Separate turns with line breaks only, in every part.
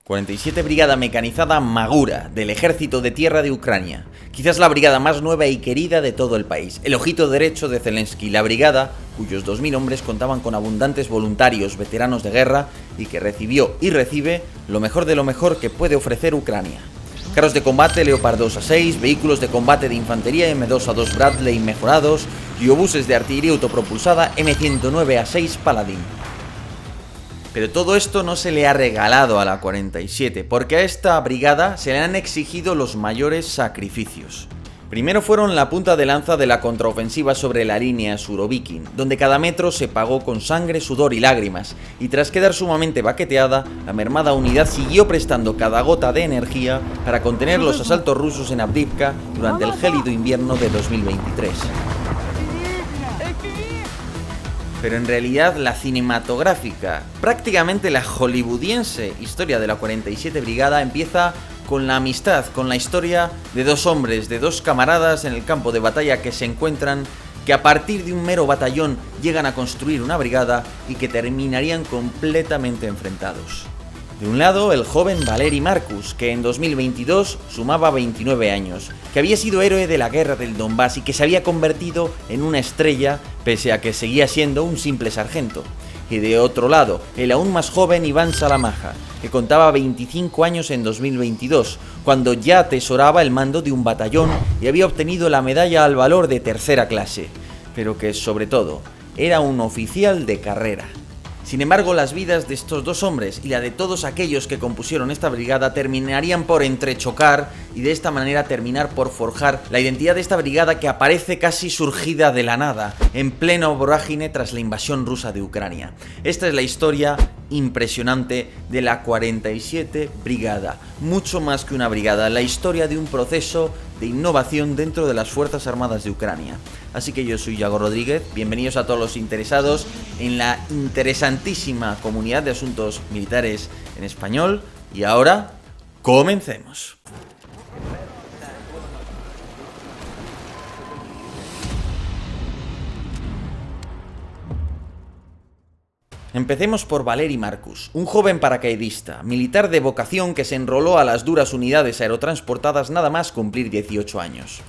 47 Brigada Mecanizada Magura, del Ejército de Tierra de Ucrania. Quizás la brigada más nueva y querida de todo el país. El ojito derecho de Zelensky, la brigada, cuyos 2000 hombres contaban con abundantes voluntarios veteranos de guerra y que recibió y recibe lo mejor de lo mejor que puede ofrecer Ucrania. Carros de combate Leopard 2A6, vehículos de combate de infantería M2A2 Bradley mejorados y obuses de artillería autopropulsada M109A6 Paladin. Pero todo esto no se le ha regalado a la 47, porque a esta brigada se le han exigido los mayores sacrificios. Primero fueron la punta de lanza de la contraofensiva sobre la línea Surovikin, donde cada metro se pagó con sangre, sudor y lágrimas, y tras quedar sumamente baqueteada, la mermada unidad siguió prestando cada gota de energía para contener los asaltos rusos en Avdiivka durante el gélido invierno de 2023. Pero en realidad la cinematográfica, prácticamente la hollywoodiense historia de la 47 Brigada empieza con la amistad, con la historia de dos hombres, de dos camaradas en el campo de batalla que se encuentran, que a partir de un mero batallón llegan a construir una brigada y que terminarían completamente enfrentados. De un lado, el joven Valeri Markus, que en 2022 sumaba 29 años, que había sido héroe de la guerra del Donbass y que se había convertido en una estrella, pese a que seguía siendo un simple sargento. Y de otro lado, el aún más joven Iván Salamaja, que contaba 25 años en 2022, cuando ya atesoraba el mando de un batallón y había obtenido la medalla al valor de tercera clase, pero que sobre todo era un oficial de carrera. Sin embargo, las vidas de estos dos hombres y la de todos aquellos que compusieron esta brigada terminarían por entrechocar y de esta manera terminar por forjar la identidad de esta brigada que aparece casi surgida de la nada, en pleno vorágine tras la invasión rusa de Ucrania. Esta es la historia impresionante de la 47 Brigada, mucho más que una brigada, la historia de un proceso de innovación dentro de las Fuerzas Armadas de Ucrania. Así que yo soy Yago Rodríguez, bienvenidos a todos los interesados en la interesantísima comunidad de asuntos militares en español y ahora, comencemos. Empecemos por Valeri Markus, un joven paracaidista, militar de vocación que se enroló a las duras unidades aerotransportadas nada más cumplir 18 años.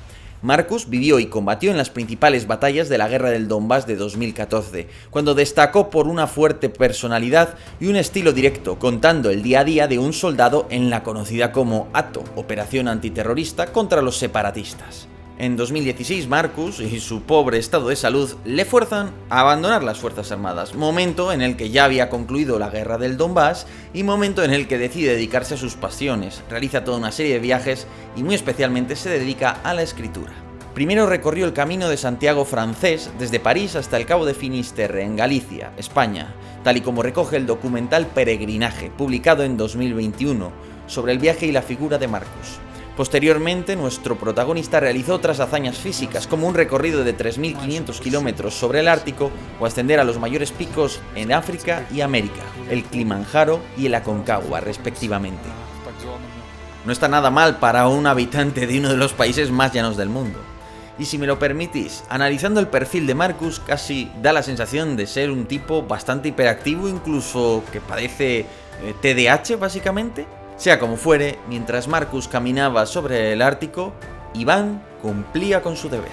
Markus vivió y combatió en las principales batallas de la guerra del Donbass de 2014, cuando destacó por una fuerte personalidad y un estilo directo, contando el día a día de un soldado en la conocida como ATO, Operación Antiterrorista contra los separatistas. En 2016 Markus y su pobre estado de salud le fuerzan a abandonar las Fuerzas Armadas, momento en el que ya había concluido la guerra del Donbass y momento en el que decide dedicarse a sus pasiones, realiza toda una serie de viajes y muy especialmente se dedica a la escritura. Primero recorrió el Camino de Santiago francés desde París hasta el Cabo de Finisterre, en Galicia, España, tal y como recoge el documental Peregrinaje, publicado en 2021, sobre el viaje y la figura de Markus. Posteriormente, nuestro protagonista realizó otras hazañas físicas, como un recorrido de 3.500 kilómetros sobre el Ártico o ascender a los mayores picos en África y América, el Kilimanjaro y el Aconcagua, respectivamente. No está nada mal para un habitante de uno de los países más llanos del mundo. Y si me lo permitís, analizando el perfil de Markus, casi da la sensación de ser un tipo bastante hiperactivo, incluso que padece TDAH, básicamente. Sea como fuere, mientras Markus caminaba sobre el Ártico, Iván cumplía con su deber.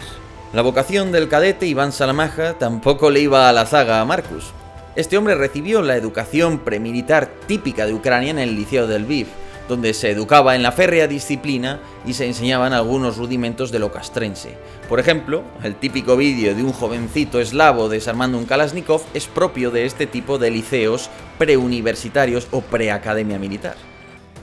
La vocación del cadete Iván Salamaja tampoco le iba a la zaga a Markus. Este hombre recibió la educación premilitar típica de Ucrania en el Liceo de Lviv, donde se educaba en la férrea disciplina y se enseñaban algunos rudimentos de lo castrense. Por ejemplo, el típico vídeo de un jovencito eslavo desarmando un Kalashnikov es propio de este tipo de liceos preuniversitarios o preacademia militar.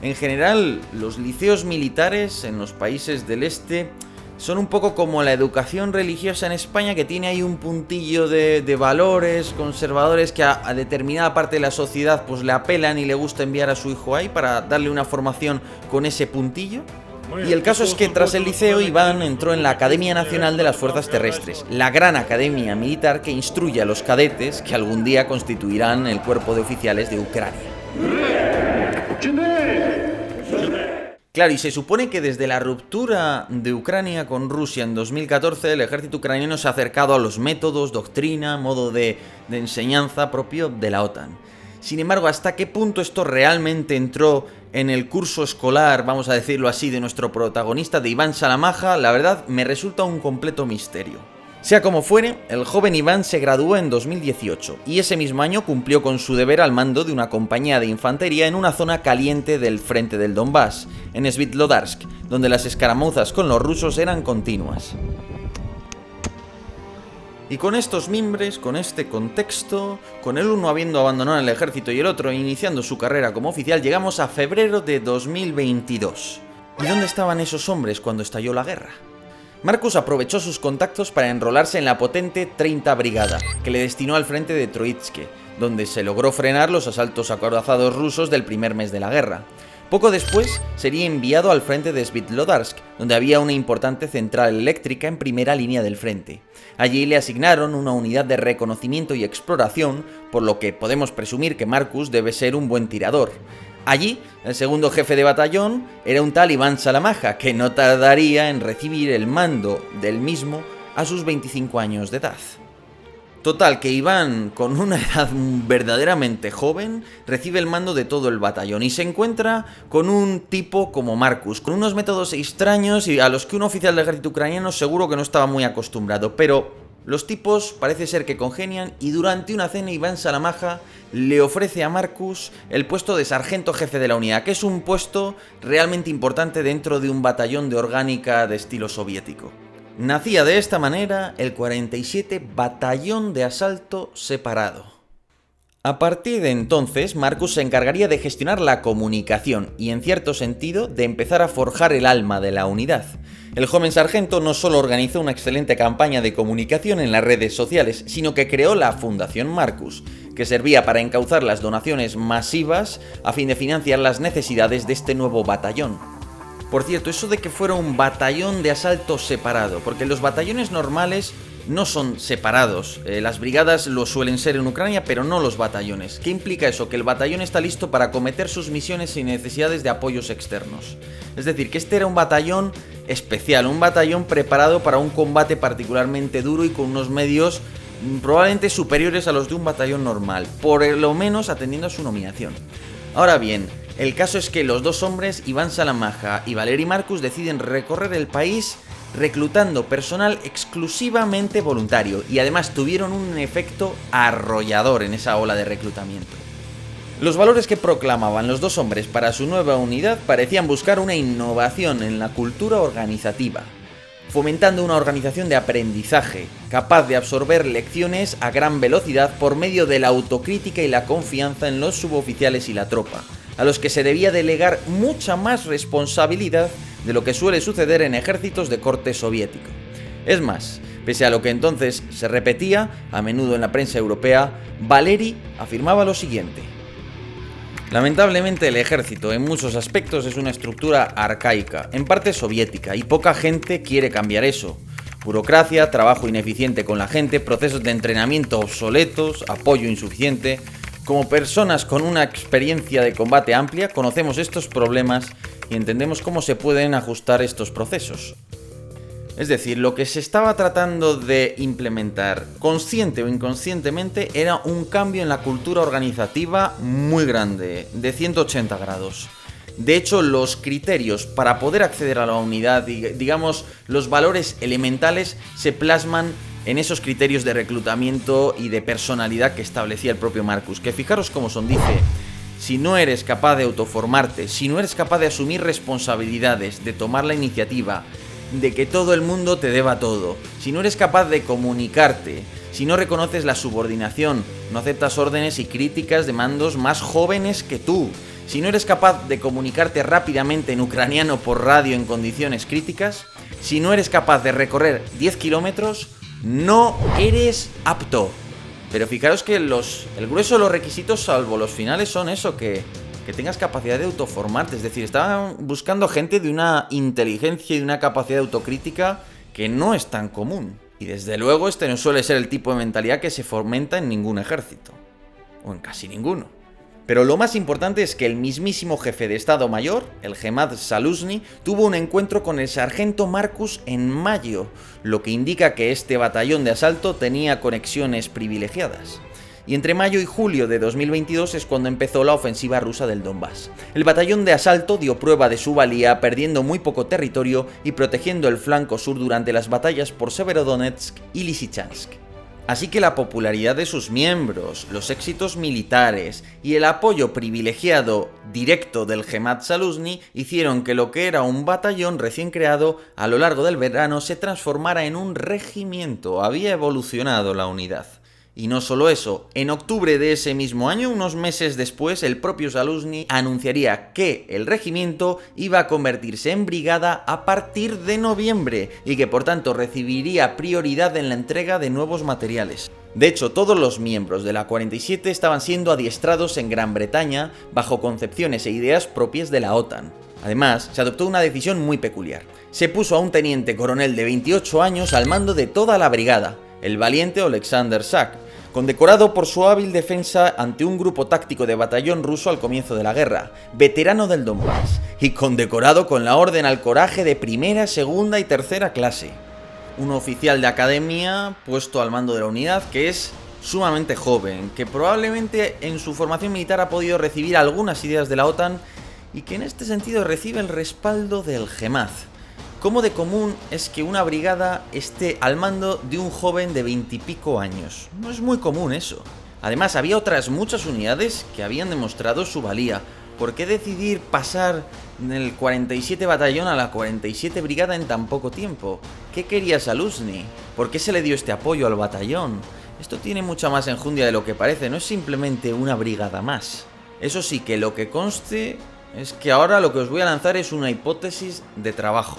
En general, los liceos militares en los países del este son un poco como la educación religiosa en España, que tiene ahí un puntillo de valores conservadores que a determinada parte de la sociedad pues le apelan y le gusta enviar a su hijo ahí para darle una formación con ese puntillo. Y el caso es que tras el liceo, Iván entró en la Academia Nacional de las Fuerzas Terrestres, la gran academia militar que instruye a los cadetes que algún día constituirán el cuerpo de oficiales de Ucrania. Claro, y se supone que desde la ruptura de Ucrania con Rusia en 2014, el ejército ucraniano se ha acercado a los métodos, doctrina, modo de enseñanza propio de la OTAN. Sin embargo, ¿hasta qué punto esto realmente entró en el curso escolar, vamos a decirlo así, de nuestro protagonista, de Iván Salamaja, la verdad me resulta un completo misterio. Sea como fuere, el joven Iván se graduó en 2018 y ese mismo año cumplió con su deber al mando de una compañía de infantería en una zona caliente del frente del Donbass, en Svitlodarsk, donde las escaramuzas con los rusos eran continuas. Y con estos mimbres, con este contexto, con el uno habiendo abandonado el ejército y el otro iniciando su carrera como oficial, llegamos a febrero de 2022. ¿Y dónde estaban esos hombres cuando estalló la guerra? Markus aprovechó sus contactos para enrolarse en la potente 30 Brigada, que le destinó al frente de Troitske, donde se logró frenar los asaltos acorazados rusos del primer mes de la guerra. Poco después sería enviado al frente de Svitlodarsk, donde había una importante central eléctrica en primera línea del frente. Allí le asignaron una unidad de reconocimiento y exploración, por lo que podemos presumir que Markus debe ser un buen tirador. Allí, el segundo jefe de batallón era un tal Iván Salamaja, que no tardaría en recibir el mando del mismo a sus 25 años de edad. Total, que Iván, con una edad verdaderamente joven, recibe el mando de todo el batallón y se encuentra con un tipo como Markus, con unos métodos extraños y a los que un oficial del ejército ucraniano seguro que no estaba muy acostumbrado, pero los tipos parece ser que congenian y durante una cena Iván Salamaja le ofrece a Markus el puesto de sargento jefe de la unidad, que es un puesto realmente importante dentro de un batallón de orgánica de estilo soviético. Nacía de esta manera el 47 Batallón de Asalto Separado. A partir de entonces, Markus se encargaría de gestionar la comunicación y, en cierto sentido, de empezar a forjar el alma de la unidad. El joven sargento no solo organizó una excelente campaña de comunicación en las redes sociales, sino que creó la Fundación Markus, que servía para encauzar las donaciones masivas a fin de financiar las necesidades de este nuevo batallón. Por cierto, eso de que fuera un batallón de asalto separado, porque los batallones normales no son separados. Las brigadas lo suelen ser en Ucrania, pero no los batallones. ¿Qué implica eso? Que el batallón está listo para acometer sus misiones sin necesidades de apoyos externos. Es decir, que este era un batallón especial, un batallón preparado para un combate particularmente duro y con unos medios probablemente superiores a los de un batallón normal, por lo menos atendiendo a su nominación. Ahora bien, el caso es que los dos hombres, Iván Salamaja y Valeri Markus, deciden recorrer el país reclutando personal exclusivamente voluntario y además tuvieron un efecto arrollador en esa ola de reclutamiento. Los valores que proclamaban los dos hombres para su nueva unidad parecían buscar una innovación en la cultura organizativa, fomentando una organización de aprendizaje, capaz de absorber lecciones a gran velocidad por medio de la autocrítica y la confianza en los suboficiales y la tropa, a los que se debía delegar mucha más responsabilidad de lo que suele suceder en ejércitos de corte soviético. Es más, pese a lo que entonces se repetía, a menudo en la prensa europea, Valeri afirmaba lo siguiente: lamentablemente el ejército en muchos aspectos es una estructura arcaica, en parte soviética, y poca gente quiere cambiar eso. Burocracia, trabajo ineficiente con la gente, procesos de entrenamiento obsoletos, apoyo insuficiente. Como personas con una experiencia de combate amplia, conocemos estos problemas y entendemos cómo se pueden ajustar estos procesos. Es decir, lo que se estaba tratando de implementar, consciente o inconscientemente, era un cambio en la cultura organizativa muy grande, de 180 grados. De hecho, los criterios para poder acceder a la unidad, digamos, los valores elementales, se plasman en esos criterios de reclutamiento y de personalidad que establecía el propio Markus, que fijaros cómo son, dice: si no eres capaz de autoformarte, si no eres capaz de asumir responsabilidades, de tomar la iniciativa, de que todo el mundo te deba todo, si no eres capaz de comunicarte, si no reconoces la subordinación, no aceptas órdenes y críticas de mandos más jóvenes que tú, si no eres capaz de comunicarte rápidamente en ucraniano por radio en condiciones críticas, si no eres capaz de recorrer 10 kilómetros, no eres apto. Pero fijaros que el grueso de los requisitos, salvo los finales, son eso, que tengas capacidad de autoformarte. Es decir, estaban buscando gente de una inteligencia y de una capacidad de autocrítica que no es tan común. Y desde luego este no suele ser el tipo de mentalidad que se fomenta en ningún ejército. O en casi ninguno. Pero lo más importante es que el mismísimo jefe de Estado Mayor, el Gemad Zaluzny, tuvo un encuentro con el sargento Markus en mayo, lo que indica que este batallón de asalto tenía conexiones privilegiadas. y entre mayo y julio de 2022 es cuando empezó la ofensiva rusa del Donbass. El batallón de asalto dio prueba de su valía, perdiendo muy poco territorio y protegiendo el flanco sur durante las batallas por Severodonetsk y Lysychansk. Así que la popularidad de sus miembros, los éxitos militares y el apoyo privilegiado directo del Jemaat Zaluzhny hicieron que lo que era un batallón recién creado a lo largo del verano se transformara en un regimiento. Había evolucionado la unidad. Y no solo eso, en octubre de ese mismo año, unos meses después, el propio Zaluzhny anunciaría que el regimiento iba a convertirse en brigada a partir de noviembre y que por tanto recibiría prioridad en la entrega de nuevos materiales. De hecho, todos los miembros de la 47 estaban siendo adiestrados en Gran Bretaña bajo concepciones e ideas propias de la OTAN. Además, se adoptó una decisión muy peculiar. Se puso a un teniente coronel de 28 años al mando de toda la brigada, el valiente Oleksandr Sak, condecorado por su hábil defensa ante un grupo táctico de batallón ruso al comienzo de la guerra, veterano del Donbass, y condecorado con la Orden al Coraje de primera, segunda y tercera clase. Un oficial de academia puesto al mando de la unidad que es sumamente joven, que probablemente en su formación militar ha podido recibir algunas ideas de la OTAN y que en este sentido recibe el respaldo del Jemaat. ¿Cómo de común es que una brigada esté al mando de un joven de 20 y pico años? No es muy común eso. Además, había otras muchas unidades que habían demostrado su valía. ¿Por qué decidir pasar del 47 batallón a la 47 brigada en tan poco tiempo? ¿Qué quería Zaluzhny? ¿Por qué se le dio este apoyo al batallón? Esto tiene mucha más enjundia de lo que parece, no es simplemente una brigada más. Eso sí, que lo que conste es que ahora lo que os voy a lanzar es una hipótesis de trabajo.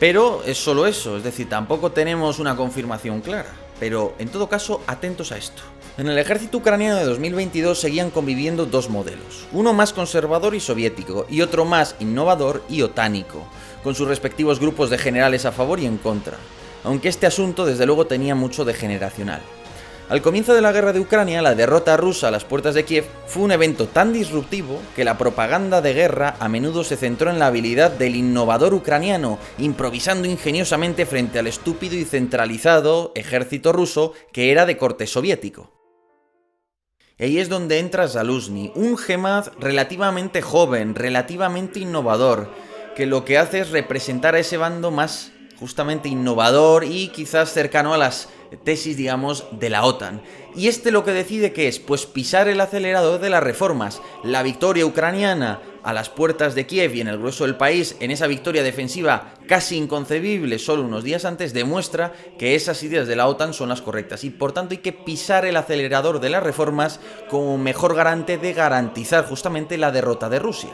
Pero es solo eso, es decir, tampoco tenemos una confirmación clara. Pero, en todo caso, atentos a esto. En el ejército ucraniano de 2022 seguían conviviendo dos modelos, uno más conservador y soviético, y otro más innovador y otánico, con sus respectivos grupos de generales a favor y en contra, aunque este asunto desde luego tenía mucho de generacional. Al comienzo de la guerra de Ucrania, la derrota rusa a las puertas de Kiev fue un evento tan disruptivo que la propaganda de guerra a menudo se centró en la habilidad del innovador ucraniano, improvisando ingeniosamente frente al estúpido y centralizado ejército ruso que era de corte soviético. Y ahí es donde entra Zaluzhny, un Jemaat relativamente joven, relativamente innovador, que lo que hace es representar a ese bando más justamente innovador y quizás cercano a las tesis, digamos, de la OTAN. Y este lo que decide ¿qué es? Pues pisar el acelerador de las reformas. La victoria ucraniana a las puertas de Kiev y en el grueso del país, en esa victoria defensiva casi inconcebible solo unos días antes, demuestra que esas ideas de la OTAN son las correctas y por tanto hay que pisar el acelerador de las reformas como mejor garante de garantizar justamente la derrota de Rusia.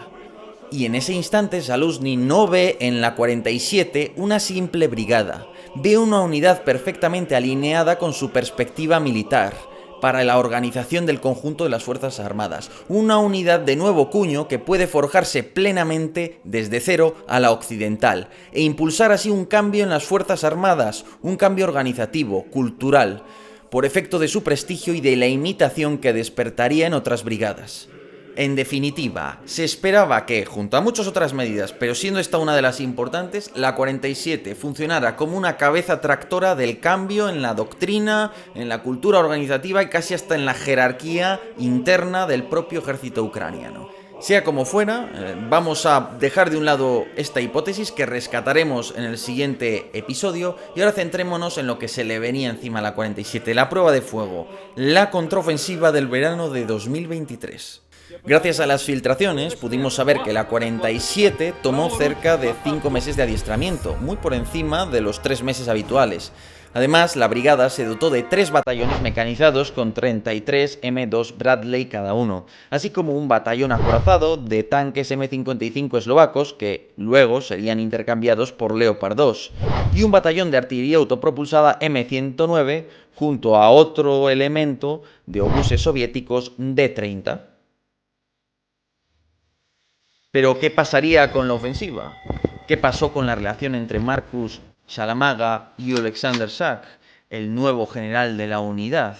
Y en ese instante Zaluzhny no ve en la 47 una simple brigada, ve una unidad perfectamente alineada con su perspectiva militar para la organización del conjunto de las Fuerzas Armadas, una unidad de nuevo cuño que puede forjarse plenamente desde cero a la occidental e impulsar así un cambio en las Fuerzas Armadas, un cambio organizativo, cultural, por efecto de su prestigio y de la imitación que despertaría en otras brigadas. En definitiva, se esperaba que, junto a muchas otras medidas, pero siendo esta una de las importantes, la 47 funcionara como una cabeza tractora del cambio en la doctrina, en la cultura organizativa y casi hasta en la jerarquía interna del propio ejército ucraniano. Sea como fuera, vamos a dejar de un lado esta hipótesis que rescataremos en el siguiente episodio y ahora centrémonos en lo que se le venía encima a la 47, la prueba de fuego, la contraofensiva del verano de 2023. Gracias a las filtraciones pudimos saber que la 47 tomó cerca de 5 meses de adiestramiento, muy por encima de los 3 meses habituales. Además, la brigada se dotó de 3 batallones mecanizados con 33 M2 Bradley cada uno, así como un batallón acorazado de tanques M55 eslovacos que luego serían intercambiados por Leopard 2, y un batallón de artillería autopropulsada M109 junto a otro elemento de obuses soviéticos D-30. Pero, ¿qué pasaría con la ofensiva? ¿Qué pasó con la relación entre Markus Szałamaga y Oleksandr Sak, el nuevo general de la unidad?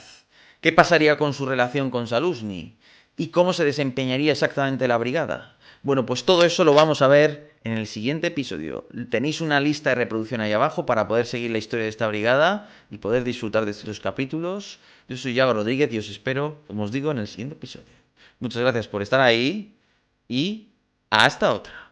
¿Qué pasaría con su relación con Zaluzhny? ¿Y cómo se desempeñaría exactamente la brigada? Bueno, pues todo eso lo vamos a ver en el siguiente episodio. Tenéis una lista de reproducción ahí abajo para poder seguir la historia de esta brigada y poder disfrutar de estos capítulos. Yo soy Yago Rodríguez y os espero, como os digo, en el siguiente episodio. Muchas gracias por estar ahí y hasta otra.